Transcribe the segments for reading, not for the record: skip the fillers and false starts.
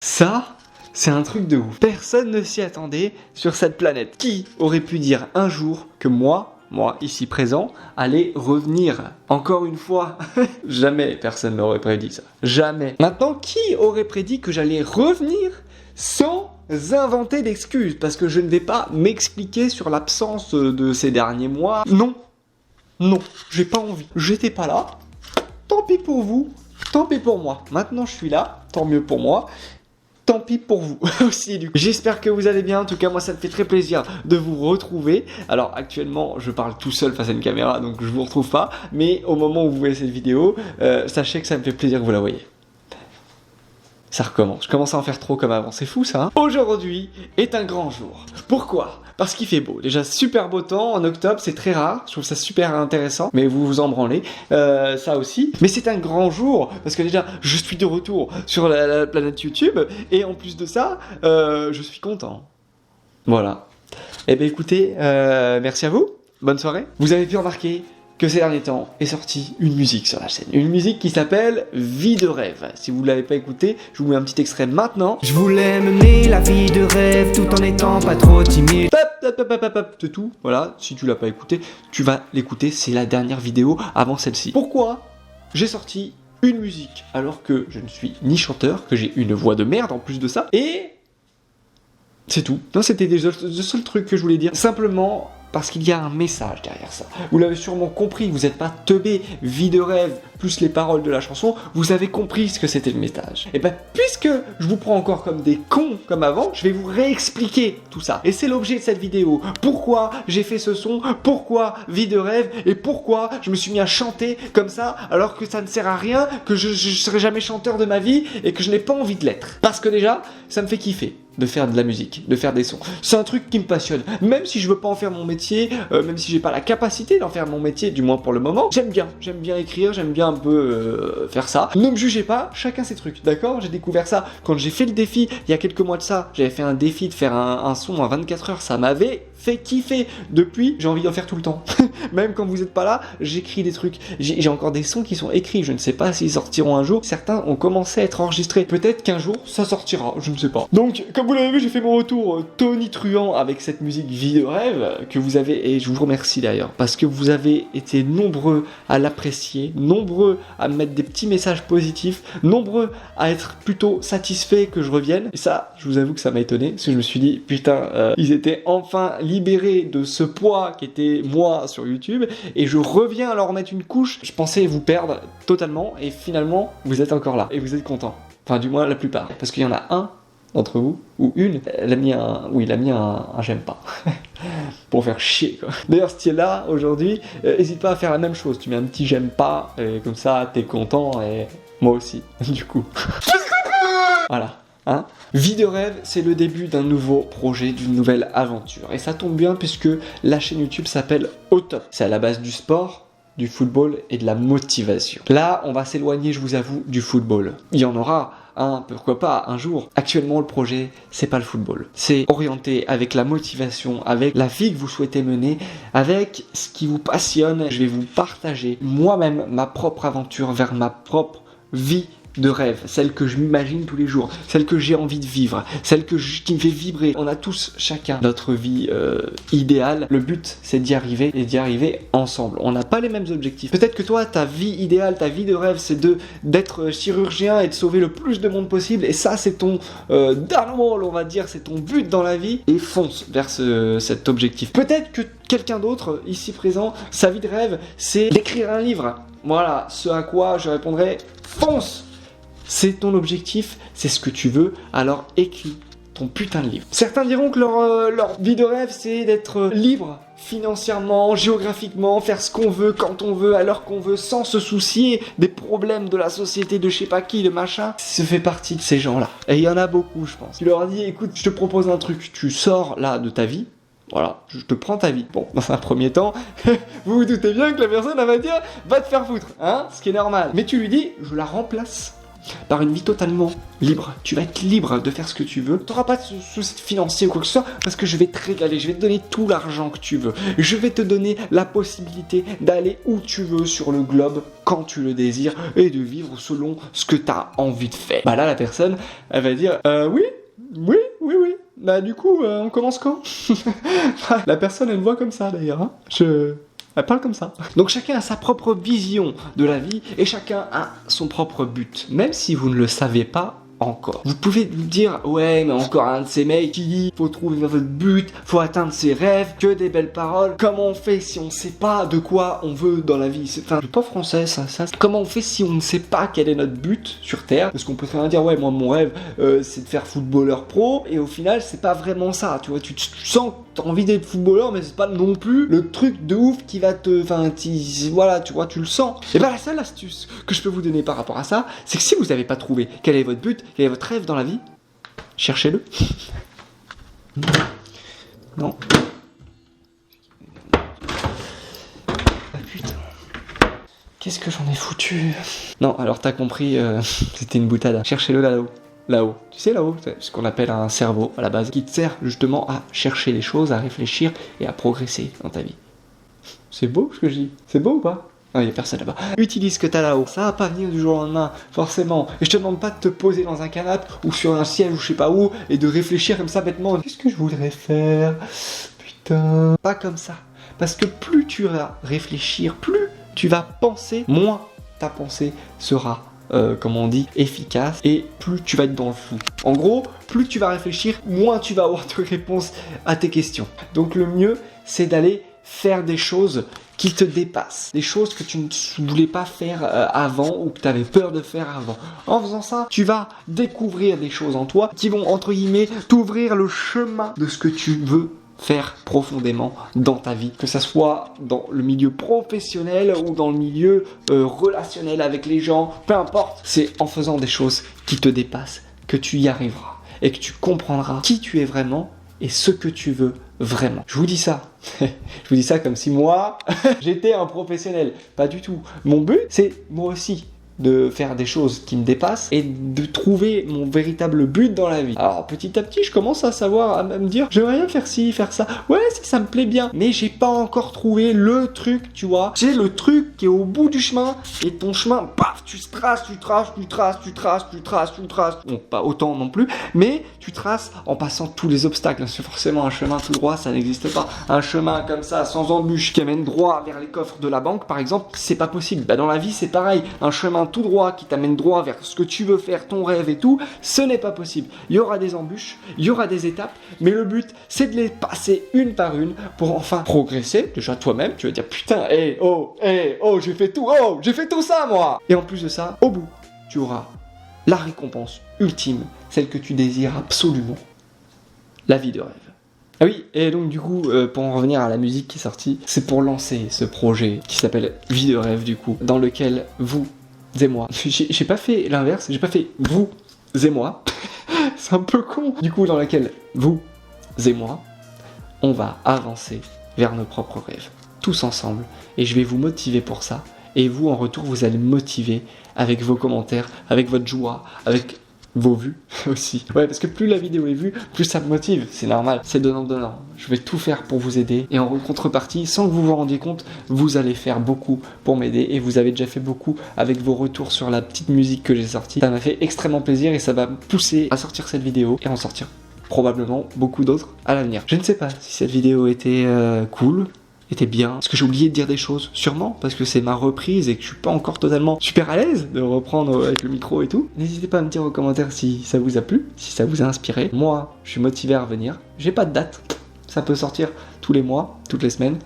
Ça, c'est un truc de ouf. Personne ne s'y attendait sur cette planète. Qui aurait pu dire un jour que moi, ici présent, allait revenir? Encore une fois, jamais personne n'aurait prédit ça. Jamais. Maintenant, qui aurait prédit que j'allais revenir sans inventer d'excuses? Parce que je ne vais pas m'expliquer sur l'absence de ces derniers mois. Non, j'ai pas envie. J'étais pas là. Tant pis pour vous, tant pis pour moi. Maintenant, je suis là, tant mieux pour moi. Tant pis pour vous aussi du coup. J'espère que vous allez bien, en tout cas moi ça me fait très plaisir de vous retrouver. Alors actuellement je parle tout seul face à une caméra donc je vous retrouve pas. Mais au moment où vous voyez cette vidéo, sachez que ça me fait plaisir que vous la voyez. Ça recommence, je commence à en faire trop comme avant, c'est fou ça hein. Aujourd'hui est un grand jour. Pourquoi? Parce qu'il fait beau, déjà super beau temps, en octobre c'est très rare, je trouve ça super intéressant, mais vous vous en branlez, ça aussi. Mais c'est un grand jour, parce que déjà je suis de retour sur la planète YouTube, et en plus de ça, je suis content. Voilà. Eh bien écoutez, merci à vous, bonne soirée. Vous avez pu remarquer que ces derniers temps est sortie une musique sur la chaîne. Une musique qui s'appelle Vie de rêve. Si vous ne l'avez pas écouté, je vous mets un petit extrait maintenant. Je voulais mener la vie de rêve tout en étant pas trop timide. C'est tout, voilà, si tu l'as pas écouté, tu vas l'écouter, c'est la dernière vidéo avant celle-ci. Pourquoi j'ai sorti une musique alors que je ne suis ni chanteur, que j'ai une voix de merde en plus de ça, et c'est tout. Non, c'était le seul truc que je voulais dire. Simplement parce qu'il y a un message derrière ça. Vous l'avez sûrement compris, vous n'êtes pas teubé, vie de rêve, plus les paroles de la chanson, vous avez compris ce que c'était le message. Et ben, puisque je vous prends encore comme des cons comme avant, je vais vous réexpliquer tout ça. Et c'est l'objet de cette vidéo. Pourquoi j'ai fait ce son, pourquoi vie de rêve, et pourquoi je me suis mis à chanter comme ça, alors que ça ne sert à rien, que je serai jamais chanteur de ma vie, et que je n'ai pas envie de l'être. Parce que déjà, ça me fait kiffer de faire de la musique, de faire des sons. C'est un truc qui me passionne. Même si je veux pas en faire mon métier, même si j'ai pas la capacité d'en faire mon métier, du moins pour le moment, j'aime bien écrire, j'aime bien un peu faire ça. Ne me jugez pas, chacun ses trucs, d'accord? J'ai découvert ça quand j'ai fait le défi, il y a quelques mois de ça, j'avais fait un défi de faire un son en 24 heures, ça m'avait fait kiffer. Depuis, j'ai envie d'en faire tout le temps. Même quand vous êtes pas là, j'écris des trucs. J'ai encore des sons qui sont écrits, je ne sais pas s'ils sortiront un jour. Certains ont commencé à être enregistrés. Peut-être qu'un jour, ça sortira, je ne sais pas. Donc, comme vous l'avez vu, j'ai fait mon retour tonitruant avec cette musique Vie de rêve que vous avez, et je vous remercie d'ailleurs, parce que vous avez été nombreux à l'apprécier, nombreux à me mettre des petits messages positifs, nombreux à être plutôt satisfaits que je revienne. Et ça, je vous avoue que ça m'a étonné, parce que je me suis dit, putain, ils étaient enfin libérés de ce poids qui était moi sur YouTube, et je reviens à leur mettre une couche. Je pensais vous perdre totalement, et finalement, vous êtes encore là, et vous êtes contents. Enfin, du moins la plupart, parce qu'il y en a un d'entre vous, ou une, elle a mis un j'aime pas. Pour faire chier quoi. D'ailleurs si tu es là aujourd'hui, n'hésite pas à faire la même chose, tu mets un petit j'aime pas, et comme ça t'es content, et moi aussi, du coup. Voilà. Hein? Vie de rêve, c'est le début d'un nouveau projet, d'une nouvelle aventure. Et ça tombe bien puisque la chaîne YouTube s'appelle Au Top. C'est à la base du sport, du football et de la motivation. Là, on va s'éloigner, je vous avoue, du football. Il y en aura pourquoi pas un jour. Actuellement, le projet, c'est pas le football. C'est orienté avec la motivation, avec la vie que vous souhaitez mener, avec ce qui vous passionne. Je vais vous partager moi-même ma propre aventure vers ma propre vie de rêve, celle que je m'imagine tous les jours, celle que j'ai envie de vivre, celle qui me fait vibrer. On a tous chacun notre vie idéale. Le but, c'est d'y arriver, et d'y arriver ensemble. On n'a pas les mêmes objectifs. Peut-être que toi, ta vie idéale, ta vie de rêve, c'est d'être chirurgien et de sauver le plus de monde possible. Et ça, c'est ton downwall, on va dire, c'est ton but dans la vie. Et fonce vers cet objectif. Peut-être que quelqu'un d'autre, ici présent, sa vie de rêve, c'est d'écrire un livre. Voilà, ce à quoi je répondrai, fonce! C'est ton objectif, c'est ce que tu veux, alors écris ton putain de livre. Certains diront que leur vie de rêve, c'est d'être libre financièrement, géographiquement, faire ce qu'on veut, quand on veut, à l'heure qu'on veut, sans se soucier des problèmes de la société, de je sais pas qui, de machin. Ça fait partie de ces gens-là. Et il y en a beaucoup, je pense. Tu leur dis, écoute, je te propose un truc, tu sors là de ta vie, voilà, je te prends ta vie. Bon, dans un premier temps, vous vous doutez bien que la personne, elle va dire, va te faire foutre, hein, ce qui est normal. Mais tu lui dis, je la remplace par une vie totalement libre. Tu vas être libre de faire ce que tu veux. Tu n'auras pas de soucis financiers ou quoi que ce soit parce que je vais te régaler. Je vais te donner tout l'argent que tu veux. Je vais te donner la possibilité d'aller où tu veux sur le globe quand tu le désires et de vivre selon ce que tu as envie de faire. Bah là, la personne, elle va dire oui. Bah du coup, on commence quand? La personne, elle me voit comme ça d'ailleurs. Hein. Elle parle comme ça. Donc chacun a sa propre vision de la vie et chacun a son propre but. Même si vous ne le savez pas encore. Vous pouvez vous dire, ouais, mais encore un de ces mecs qui dit, faut trouver votre but, faut atteindre ses rêves, que des belles paroles. Comment on fait si on ne sait pas de quoi on veut dans la vie? Enfin, c'est pas français ça. Comment on fait si on ne sait pas quel est notre but sur Terre? Parce qu'on peut très bien dire, ouais, moi mon rêve, c'est de faire footballeur pro, et au final, c'est pas vraiment ça. Tu vois, tu sens que t'as envie d'être footballeur, mais c'est pas non plus le truc de ouf qui va te... Enfin, voilà, tu vois, tu le sens. Et bah la seule astuce que je peux vous donner par rapport à ça, c'est que si vous n'avez pas trouvé quel est votre but, quel est votre rêve dans la vie, cherchez-le. Non. Ah putain. Qu'est-ce que j'en ai foutu? Non, alors t'as compris, c'était une boutade. Cherchez-le là-haut. Là-haut. Tu sais, là-haut, c'est ce qu'on appelle un cerveau à la base, qui te sert justement à chercher les choses, à réfléchir et à progresser dans ta vie. C'est beau ce que je dis? C'est beau ou pas? Non, il n'y a personne là-bas. Utilise ce que t'as là-haut. Ça va pas venir du jour au lendemain, forcément. Et je te demande pas de te poser dans un canapé ou sur un siège ou je sais pas où et de réfléchir comme ça bêtement. Qu'est-ce que je voudrais faire? Putain. Pas comme ça. Parce que plus tu vas réfléchir, plus tu vas penser, moins ta pensée sera comme on dit, efficace, et plus tu vas être dans le flou. En gros, plus tu vas réfléchir, moins tu vas avoir de réponses à tes questions. Donc le mieux, c'est d'aller faire des choses qui te dépassent, des choses que tu ne voulais pas faire avant ou que tu avais peur de faire avant. En faisant ça, tu vas découvrir des choses en toi qui vont, entre guillemets, t'ouvrir le chemin de ce que tu veux faire profondément dans ta vie, que ça soit dans le milieu professionnel ou dans le milieu relationnel avec les gens, peu importe. C'est en faisant des choses qui te dépassent que tu y arriveras et que tu comprendras qui tu es vraiment et ce que tu veux vraiment. Je vous dis ça. Je vous dis ça comme si moi j'étais un professionnel. Pas du tout. Mon but, c'est moi aussi de faire des choses qui me dépassent et de trouver mon véritable but dans la vie. Alors petit à petit, je commence à savoir, à me dire, j'aimerais bien faire ci, faire ça. Ouais, ça me plaît bien, mais j'ai pas encore trouvé le truc, tu vois. C'est le truc qui est au bout du chemin et ton chemin, paf, tu traces. Bon, pas autant non plus, mais tu traces en passant tous les obstacles. Parce que forcément, un chemin tout droit, ça n'existe pas. Un chemin comme ça, sans embûche, qui amène droit vers les coffres de la banque, par exemple, c'est pas possible. Bah, dans la vie, c'est pareil. Un chemin tout droit qui t'amène droit vers ce que tu veux faire, ton rêve et tout, ce n'est pas possible. Il y aura des embûches, il y aura des étapes, mais le but, c'est de les passer une par une pour enfin progresser. Déjà toi-même, tu vas dire putain, j'ai fait tout ça moi. Et en plus de ça, au bout, tu auras la récompense ultime, celle que tu désires absolument, la vie de rêve. Ah oui, et donc du coup, pour en revenir à la musique qui est sortie, c'est pour lancer ce projet qui s'appelle Vie de rêve du coup, dans lequel vous et moi, j'ai pas fait l'inverse, j'ai pas fait vous et moi, c'est un peu con. Du coup, dans lequel vous et moi, on va avancer vers nos propres rêves, tous ensemble, et je vais vous motiver pour ça, et vous en retour, vous allez me motiver avec vos commentaires, avec votre joie, avec vos vues aussi. Ouais, parce que plus la vidéo est vue, plus ça me motive, c'est normal, c'est donnant-donnant. Je vais tout faire pour vous aider, et en contrepartie, sans que vous vous rendiez compte, vous allez faire beaucoup pour m'aider, et vous avez déjà fait beaucoup avec vos retours sur la petite musique que j'ai sortie. Ça m'a fait extrêmement plaisir, et ça va me pousser à sortir cette vidéo, et en sortir probablement beaucoup d'autres à l'avenir. Je ne sais pas si cette vidéo était cool, était bien. Est-ce que j'ai oublié de dire des choses? Sûrement, parce que c'est ma reprise et que je suis pas encore totalement super à l'aise de reprendre avec le micro et tout. N'hésitez pas à me dire en commentaire si ça vous a plu, si ça vous a inspiré. Moi, je suis motivé à revenir. J'ai pas de date. Ça peut sortir tous les mois, toutes les semaines,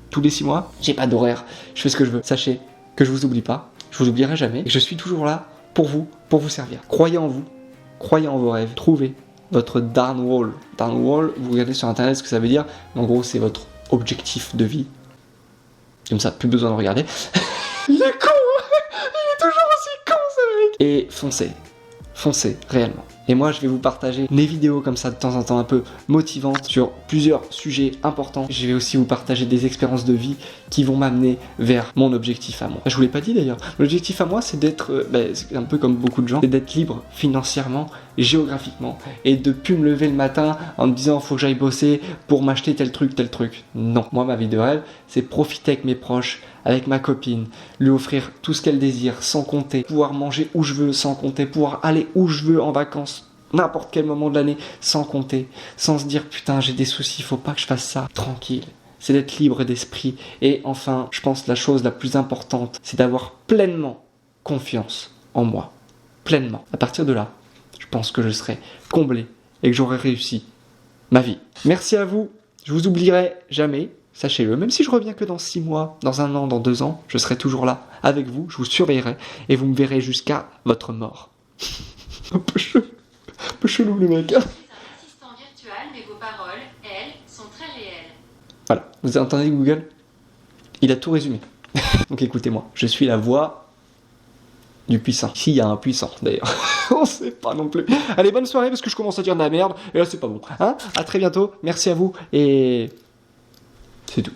tous les 6 mois. J'ai pas d'horaire. Je fais ce que je veux. Sachez que je vous oublie pas. Je vous oublierai jamais. Et je suis toujours là pour vous servir. Croyez en vous. Croyez en vos rêves. Trouvez votre down wall. Down wall, vous regardez sur internet ce que ça veut dire. En gros, c'est votre objectif de vie. Comme ça, plus besoin de regarder. Il est con. Il est toujours aussi con ce mec. Et foncez. Foncez, réellement. Et moi, je vais vous partager des vidéos comme ça de temps en temps un peu motivantes sur plusieurs sujets importants. Je vais aussi vous partager des expériences de vie qui vont m'amener vers mon objectif à moi. Je vous l'ai pas dit d'ailleurs. L'objectif à moi, c'est d'être, c'est un peu comme beaucoup de gens, c'est d'être libre financièrement, géographiquement, et de plus me lever le matin en me disant faut que j'aille bosser pour m'acheter tel truc, tel truc. Non. Moi, ma vie de rêve, c'est profiter avec mes proches, avec ma copine, lui offrir tout ce qu'elle désire sans compter, pouvoir manger où je veux sans compter, pouvoir aller où je veux en vacances, n'importe quel moment de l'année sans compter, sans se dire putain j'ai des soucis, faut pas que je fasse ça, tranquille. C'est d'être libre d'esprit. Et enfin, je pense que la chose la plus importante, c'est d'avoir pleinement confiance en moi. Pleinement. À partir de là, je pense que je serai comblé et que j'aurai réussi ma vie. Merci à vous, je vous oublierai jamais. Sachez-le, même si je reviens que dans 6 mois, dans 1 an, dans 2 ans, je serai toujours là avec vous, je vous surveillerai et vous me verrez jusqu'à votre mort. Un peu chelou le mec. C'est un assistant virtuel, mais vos paroles, elles, sont très réelles. Voilà, vous entendez Google? Il a tout résumé. Donc écoutez-moi, je suis la voix du puissant. Ici, il y a un puissant d'ailleurs. On sait pas non plus. Allez, bonne soirée parce que je commence à dire de la merde et là c'est pas bon. Hein, à très bientôt, merci à vous et c'est tout.